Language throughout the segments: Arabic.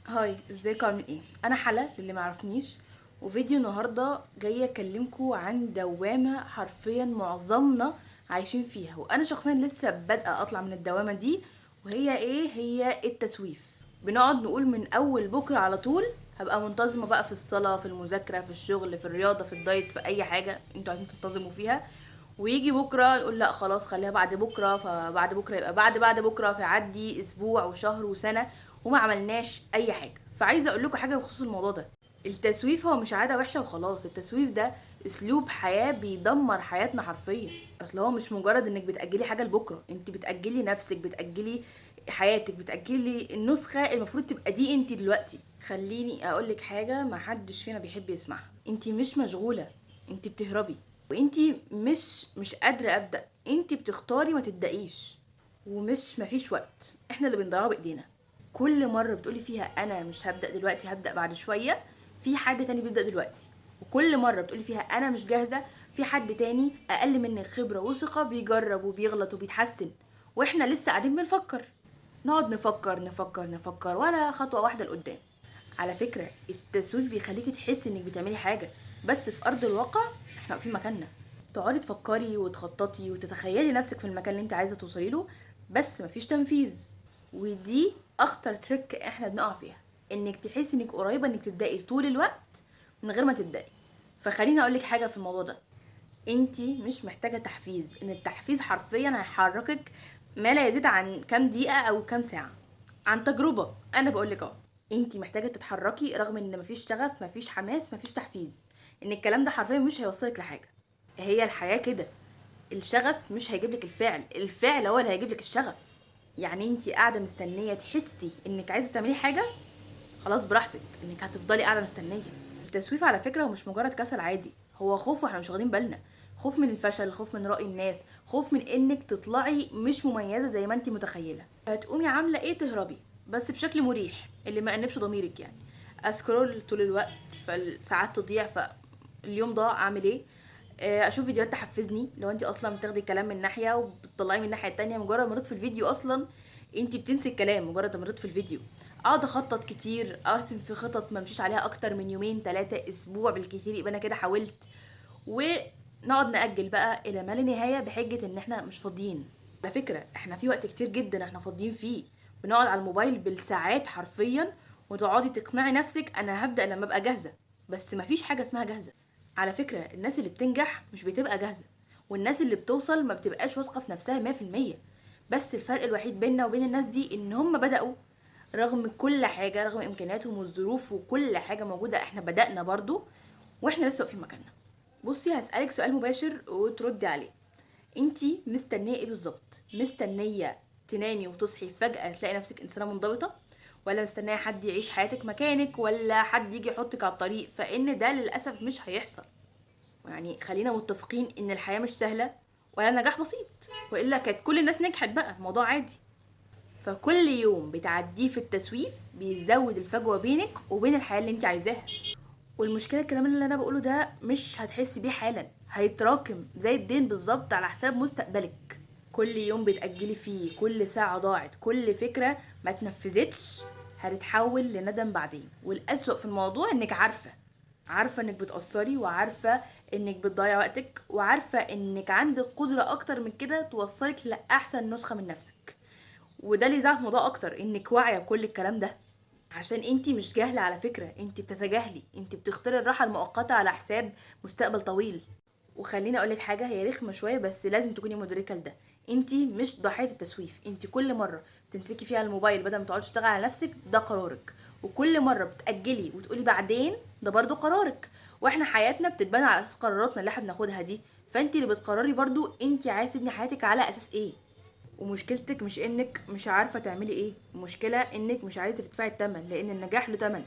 هاي، ازيكم؟ عاملين ايه؟ انا حلا للي معرفنيش. وفيديو النهارده جايه اكلمكم عن دوامه حرفيا معظمنا عايشين فيها، وانا شخصيا لسه بادئه اطلع من الدوامه دي. وهي ايه؟ هي التسويف. بنقعد نقول من اول بكره على طول هبقى منتظمه بقى في الصلاه، في المذاكره، في الشغل، في الرياضه، في الدايت، في اي حاجه انتوا عايزين تنتظموا فيها. ويجي بكره نقول لا خلاص خليها بعد بكره، فبعد بكره يبقى بعد بكره، فيعدي اسبوع وشهر وسنه وما عملناش اي حاجه. فعايزه اقول لكم حاجه بخصوص الموضوع ده. التسويف هو مش عاده وحشه وخلاص، التسويف ده اسلوب حياه بيدمر حياتنا حرفيا. اصل هو مش مجرد انك بتاجلي حاجه لبكره، انت بتاجلي نفسك، بتاجلي حياتك، بتاجلي النسخه المفروض تبقى دي انت دلوقتي. خليني اقولك حاجه ما حدش فينا بيحب يسمعها: انت مش مشغوله، انت بتهربي. وانتي مش قادرة ابدأ، انتي بتختاري ما تبدأيش. ومش مفيش وقت، احنا اللي بنضيعه بايدينا. كل مرة بتقولي فيها انا مش هبدأ دلوقتي، هبدأ بعد شوية، في حد تاني بيبدأ دلوقتي. وكل مرة بتقولي فيها انا مش جاهزة، في حد تاني اقل منك خبرة وثقة بيجرب وبيغلط وبيتحسن. واحنا لسه قاعدين بنفكر، نقعد نفكر نفكر نفكر ولا خطوة واحدة لقدام. على فكرة التسويف بيخليكي تحسي انك بتعملي حاجة، بس في ارض الواقع احنا واقفين مكاننا. تقعدي تفكري وتخططي وتتخيلي نفسك في المكان اللي انت عايزة توصلي له، بس مفيش تنفيذ. ودي اخطر تريك احنا بنقع فيها، انك تحسي انك قريبة انك تبدأي طول الوقت من غير ما تبدأي. فخليني اقولك حاجة في الموضوع ده: انتي مش محتاجة تحفيز، ان التحفيز حرفيا هيحركك ما لا يزيد عن كام دقيقة او كام ساعة. عن تجربة انا بقولك اهو، انتي محتاجة تتحركي رغم ان مفيش شغف، مفيش حماس، مفيش تحفيز. ان الكلام ده حرفيا مش هيوصلك لحاجة. هي الحياة كده، الشغف مش هيجيبلك الفعل، الفعل هو اللي هيجيبلك الشغف. يعني انتي قاعدة مستنية تحسي انك عايزة تعملي حاجة، خلاص براحتك انك هتفضلي قاعده مستنيه. التسويف على فكره هو مش مجرد كسل عادي، هو خوف واحنا مش واخدين بالنا. خوف من الفشل، خوف من راي الناس، خوف من انك تطلعي مش مميزه زي ما انت متخيله. هتقومي عامله ايه؟ تهربي بس بشكل مريح اللي ما انبش ضميرك يعني. اسكرول طول الوقت، فالساعات تضيع، فاليوم ضاع. اعمل ايه؟ اشوف فيديوهات تحفزني. لو انت اصلا بتاخدي الكلام من ناحيه وبتطلعي من الناحيه التانية، مجرد ما تطفي الفيديو اصلا انت بتنسي الكلام مجرد ما تطفي الفيديو. اقعد اخطط كتير، ارسم في خطط ما امشيش عليها اكتر من يومين ثلاثه اسبوع بالكتير، يبقى انا كده حاولت. ونقعد نأجل بقى الى ما لا نهايه بحجه ان احنا مش فاضيين. على فكره احنا في وقت كتير جدا احنا فاضيين فيه، بنقعد على الموبايل بالساعات حرفيا، وتقعدي تقنعي نفسك انا هبدأ لما ابقى جاهزه. بس مفيش حاجه اسمها جاهزه. على فكره الناس اللي بتنجح مش بتبقى جاهزه، والناس اللي بتوصل ما بتبقاش واثقه في نفسها 100%. بس الفرق الوحيد بيننا وبين الناس دي ان هم بدأوا رغم كل حاجة، رغم امكانياتهم والظروف وكل حاجة موجودة، احنا بدأنا برضو واحنا لسه واقفين مكاننا. بصي هسألك سؤال مباشر وتردي عليه: انتي مستنية ايه بالظبط؟ مستنية تنامي وتصحي فجأة تلاقي نفسك انسانة منضبطة، ولا مستنية حد يعيش حياتك مكانك، ولا حد يجي يحطك على الطريق؟ فان ده للأسف مش هيحصل. يعني خلينا متفقين ان الحياة مش سهلة ولا نجاح بسيط، وإلا كانت كل الناس نجحت بقى، الموضوع عادي. فكل يوم بتعديه في التسويف بيزود الفجوة بينك وبين الحياة اللي انت عايزاها. والمشكلة الكلام اللي انا بقوله ده مش هتحسي بيه حالا، هيتراكم زي الدين بالظبط على حساب مستقبلك. كل يوم بتأجلي فيه، كل ساعة ضاعت، كل فكرة ما تنفذتش هتتحول لندم بعدين. والأسوأ في الموضوع انك عارفة انك بتقصري، وعارفة انك بتضيع وقتك، وعارفة انك عندك قدرة اكتر من كده توصلك لأحسن نسخة من نفسك. وده اللي يزعل في الموضوع اكتر، انك واعيه بكل الكلام ده. عشان انتي مش جاهله، على فكره انتي بتتجاهلي، انتي بتختاري الراحه المؤقته على حساب مستقبل طويل. وخليني اقولك حاجه هي رخمه شويه بس لازم تكوني مدركه لده: انتي مش ضحيه التسويف. انتي كل مره بتمسكي فيها الموبايل بدل ما تقعدي تشتغلي على نفسك ده قرارك، وكل مره بتاجلي وتقولي بعدين ده برضو قرارك. واحنا حياتنا بتتبنى على اساس قراراتنا اللي احنا بناخدها دي، فانتي اللي بتقرري برضو انتي عايزه تبني حياتك على اساس ايه. ومشكلتك مش انك مش عارفه تعملي ايه، المشكله انك مش عايزه تدفعي الثمن، لان النجاح له ثمن: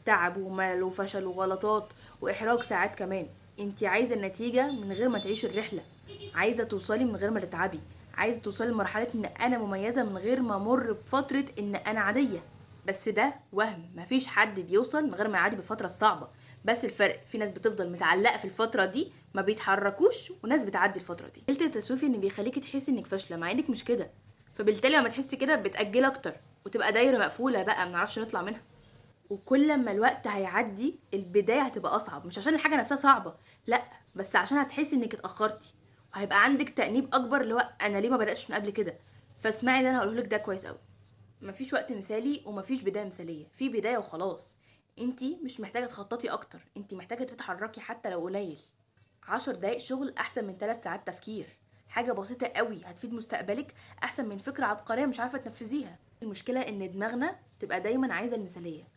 تعب ومال وفشل وغلطات واحراج ساعات كمان. انت عايزه النتيجه من غير ما تعيشي الرحله، عايزه توصلي من غير ما تتعبي، عايزه توصلي لمرحله ان انا مميزه من غير ما امر بفتره ان انا عاديه. بس ده وهم، مفيش حد بيوصل من غير ما يعدي بالفتره الصعبه. بس الفرق في ناس بتفضل متعلقه في الفتره دي ما بيتحركوش، وناس بتعدي الفتره دي. قلت التسويف ان بيخليكي تحسي انك فاشله مع انك مش كده، فبالتالي لما تحسي كده بتاجلي اكتر، وتبقى دايره مقفوله بقى منعرفش نطلع منها. وكل ما الوقت هيعدي البداية هتبقى أصعب، مش عشان الحاجة نفسها صعبة، لأ، بس عشان هتحسي إنك اتأخرتي، وهيبقى عندك تأنيب أكبر اللي هو أنا ليه ما بدأتش من قبل كده. فاسمعي اللي أنا هقولهولك ده كويس أوي. مفيش وقت مثالي ومفيش بداية مثالية، في بداية وخلاص. انتي مش محتاجة تخططي أكتر، انتي محتاجة تتحركي حتى لو قليل. 10 دقايق شغل أحسن من 3 ساعات تفكير. حاجة بسيطة قوي هتفيد مستقبلك أحسن من فكرة عبقرية مش عارفة تنفذيها. المشكلة إن دماغنا تبقى دايما عايزة المثالية،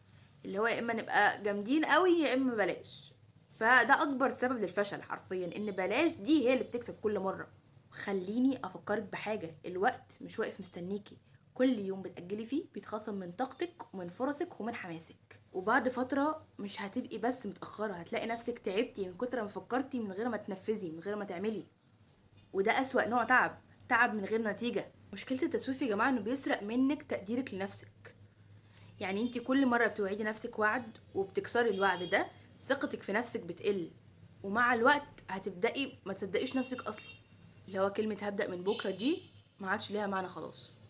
اللي هو يا إما نبقى جامدين قوي يا إما بلاش. فده أكبر سبب للفشل حرفيا، إن بلاش دي هي اللي بتكسب كل مرة. خليني أفكرك بحاجة، الوقت مش واقف مستنيكي. كل يوم بتأجلي فيه بيتخصم من طاقتك ومن فرصك ومن حماسك، وبعد فترة مش هتبقي بس متأخرة، هتلاقي نفسك تعبتي من كتر ما فكرتي من غير ما تنفذي، من غير ما تعملي. وده أسوأ نوع تعب، تعب من غير نتيجة. مشكلة التسويف يا جماعة إنه بيسرق منك تقديرك لنفسك. يعني انتي كل مرة بتوعدي نفسك وعد وبتكسري الوعد ده، ثقتك في نفسك بتقل، ومع الوقت هتبدأي ما تصدقيش نفسك أصلا. اللي هو كلمة هبدأ من بكرة دي ما عادش ليها معنى خلاص.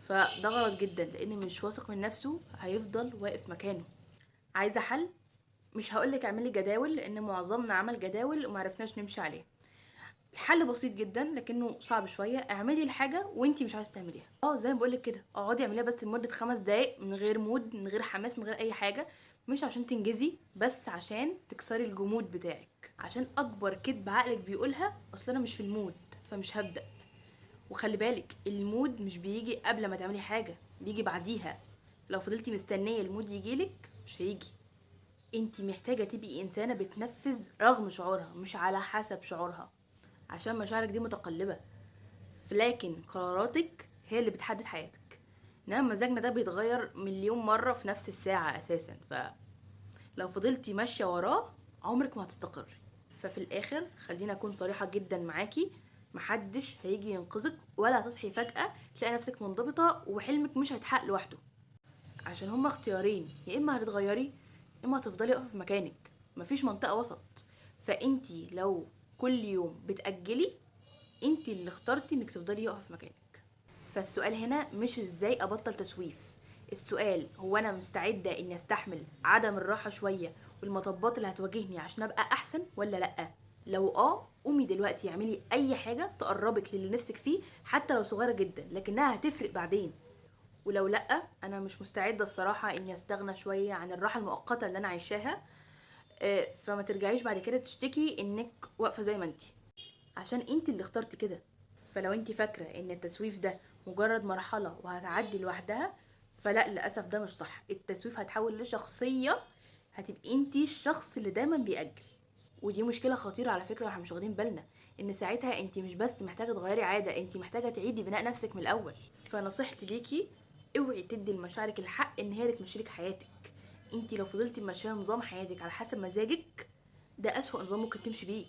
فده غلط جدا، لان مش واثق من نفسه هيفضل واقف مكانه. عايزه حل؟ مش هقولك اعملي جداول، لان معظمنا عمل جداول ومعرفناش نمشي عليها. الحل بسيط جدا لكنه صعب شويه. اعملي الحاجه وانتي مش عايزه تعمليها، زي ما بقولك كده، اقعدي اعمليها بس لمده 5 دقايق من غير مود، من غير حماس، من غير اي حاجه. مش عشان تنجزي، بس عشان تكسري الجمود بتاعك. عشان اكبر كدب عقلك بيقولها اصل انا مش في المود فمش هبدا. وخلي بالك المود مش بيجي قبل ما تعملي حاجة، بيجي بعديها. لو فضلتي مستنية المود يجيلك مش هيجي. انتي محتاجة تبقي انسانة بتنفذ رغم شعورها مش على حسب شعورها، عشان مشاعرك دي متقلبة. لكن قراراتك هي اللي بتحدد حياتك. انما مزاجنا ده بيتغير مليون مرة في نفس الساعة اساسا، فلو فضلتي ماشية وراه عمرك ما هتستقري. ففي الاخر خلينا اكون صريحة جدا معاكي، محدش هيجي ينقذك ولا هتصحي فجأة تلاقي نفسك منضبطة وحلمك مش هيتحقق لوحده. عشان هما اختيارين، يا اما هتتغيري يا اما هتفضلي واقفة في مكانك، مفيش منطقة وسط. فانتي لو كل يوم بتأجلي، انتي اللي اخترتي انك تفضلي واقفة في مكانك. فالسؤال هنا مش ازاي ابطل تسويف، السؤال هو انا مستعدة اني استحمل عدم الراحة شوية والمطبات اللي هتواجهني عشان ابقى احسن ولا لأ. لو قومي دلوقتي اعملي اي حاجة تقربك للي نفسك فيه، حتى لو صغيرة جدا لكنها هتفرق بعدين. ولو لأ، انا مش مستعدة الصراحة اني استغنى شوية عن الراحة المؤقتة اللي انا عايشاها. فما ترجعيش بعد كده تشتكي انك واقفة زي ما انتي، عشان انتي اللي اخترتي كده. فلو انتي فاكرة ان التسويف ده مجرد مرحلة وهتعدي لوحدها، فلا، للأسف ده مش صح. التسويف هتحول لشخصية، هتبقي انتي الشخص اللي دايما بيأجل. ودي مشكلة خطيرة على فكرة، احنا مش واخدين بالنا ان ساعتها انتي مش بس محتاجة تغيري عادة، انتي محتاجة تعيدي بناء نفسك من الأول. فنصيحتي ليكي، اوعي تدي لمشاعرك الحق ان هي اللي تمشيلك حياتك. انتي لو فضلتي ماشية نظام حياتك على حسب مزاجك، ده أسوأ نظام ممكن تمشي بيه.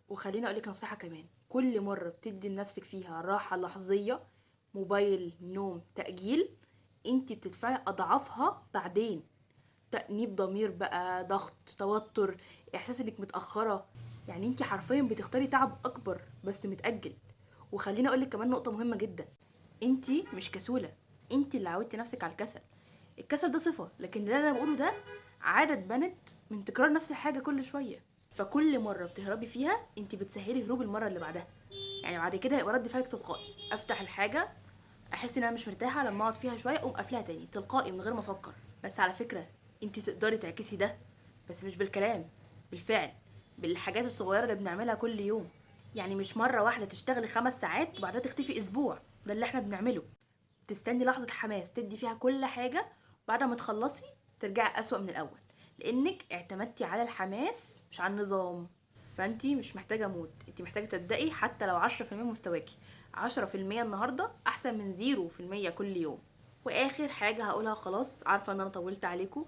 وخليني اقولك نصيحة كمان، كل مرة بتدي لنفسك فيها راحة لحظية، موبايل، نوم، تأجيل، انتي بتدفعي اضعافها بعدين. تأنيب ضمير بقى، ضغط، توتر، احساس انك متأخرة. يعني انتي حرفيا بتختاري تعب اكبر بس متأجل. وخليني اقولك كمان نقطة مهمة جدا، انتي مش كسولة، انتي اللي عودتي نفسك على الكسل. الكسل ده صفة، لكن اللي انا بقوله ده عادة اتبنت من تكرار نفس الحاجة كل شوية. فكل مرة بتهربي فيها انتي بتسهلي هروب المرة اللي بعدها. يعني بعد كده يبقى رد فعلك تلقائي، افتح الحاجة احس ان انا مش مرتاحة، لما اقعد فيها شوية اقوم قافلها تاني تلقائي من غير ما افكر. بس على فكرة انتي تقدري تعكسي ده، بس مش بالكلام، بالفعل، بالحاجات الصغيرة اللي بنعملها كل يوم. يعني مش مرة واحدة تشتغلي 5 ساعات وبعدها تختفي اسبوع، ده اللي احنا بنعمله. تستني لحظة حماس تدي فيها كل حاجة، بعد ما تخلصي ترجعي أسوأ من الأول، لأنك اعتمدتي على الحماس مش على النظام. فانتي مش محتاجة مود، انتي محتاجة تبدأي حتى لو 10% مستواكي. 10% النهاردة أحسن من 0% كل يوم. وآخر حاجة هقولها، خلاص عارفة ان انا طولت عليكم،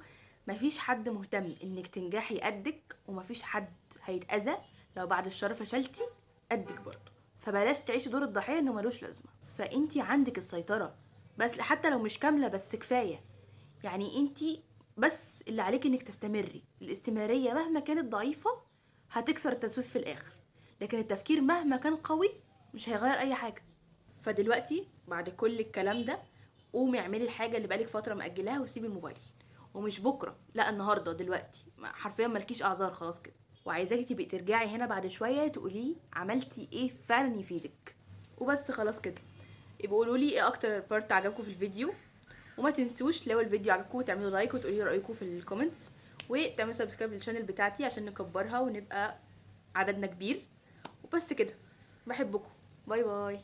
مفيش حد مهتم انك تنجحي قدك، ومفيش حد هيتأذى لو بعد الشر فشلتي قدك برضه. فبلاش تعيشي دور الضحية انه ملوش لازمة. فانتي عندك السيطرة، بس حتى لو مش كاملة بس كفاية. يعني انتي بس اللي عليك انك تستمري، الاستمرارية مهما كانت ضعيفة هتكسر التسويف في الاخر، لكن التفكير مهما كان قوي مش هيغير اي حاجة. فدلوقتي بعد كل الكلام ده، قومي اعملي الحاجة اللي بقالك فترة مأجلاها وسيبي الموبايل، ومش بكره، لا النهارده دلوقتي، حرفيا مالكيش اعذار خلاص كده. وعايزاكي تبقي ترجعي هنا بعد شويه تقولي عملتي ايه فعلا يفيدك. وبس خلاص كده. يبقوا قولوا لي ايه اكتر بارت عجبكم في الفيديو، وما تنسوش لو الفيديو عجبكم تعملوا لايك وتقولوا لي رايكم في الكومنتس، وتعملوا سبسكرايب للشانل بتاعتي عشان نكبرها ونبقى عددنا كبير. وبس كده. بحبكم. باي باي.